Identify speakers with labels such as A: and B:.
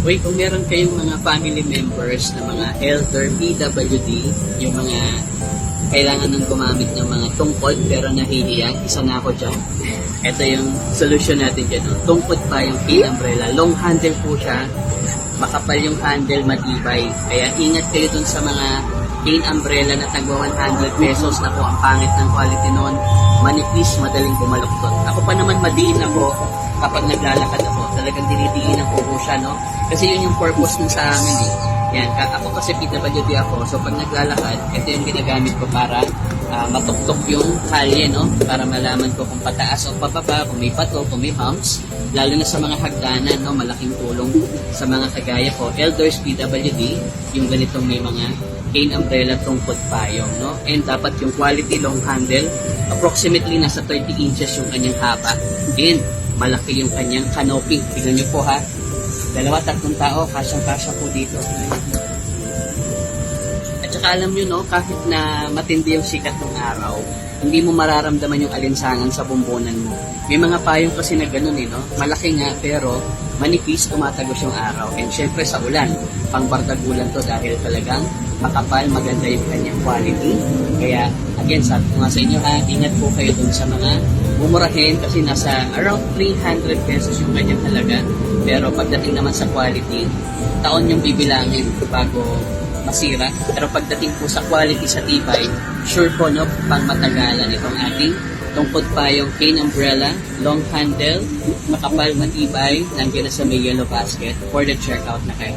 A: Uy, kung meron kayong mga family members na mga elder PWD, yung mga kailangan nang gumamit ng mga tungkod pero nahihiya, isa na ako dyan. Ito yung solution natin dyan. No? Tungkod pa yung cane umbrella. Long handle po siya. Makapal yung handle, matibay. Kaya ingat kayo dun sa mga cane umbrella na tagwa 100 pesos na po ang pangit ng quality noon. Manipis, madaling bumaluktot. Ako pa naman madiin ako kapag naglalakad ako. Talagang dinidiinan ko po siya, no? Kasi yun yung purpose nun sa amin, eh. Yan, ako kasi PWD ako. So pag naglalakad, ito yung ginagamit ko para matuktok yung kalye, no? Para malaman ko kung pataas o pababa, kung may pato, kung may humps. Lalo na sa mga hagdanan, no? Malaking tulong sa mga kagaya ko. Elders PWD, yung ganitong may mga cane umbrella tungkod payong, no? And dapat yung quality long handle, approximately nasa 30 inches yung kanyang haba. And malaki yung kanyang canopy. Tignan nyo po ha. 2-3 tao, kasyang-kasya po dito. At saka alam nyo, no, kahit na matindi yung sikat ng araw, hindi mo mararamdaman yung alinsangan sa bumbunan mo. May mga payong kasi na ganun, no? Malaki nga, pero manipis, tumatagos yung araw. And syempre sa ulan, pangbardagulan to dahil talagang makapal, maganda yung kanyang quality. Kaya, again, sabi ko nga sa inyo ha, ingat po kayo dun sa mga mumurahin kasi nasa around 300 pesos yung kanyang halaga. Pero pagdating naman sa quality, taon yung bibilangin bago masira. Pero pagdating po sa quality sa tibay, sure po no, pang matagalan itong ating tungkod pa yung cane umbrella, long handle, makapal, matibay, nandiyan na sa may yellow basket for the checkout na kayo.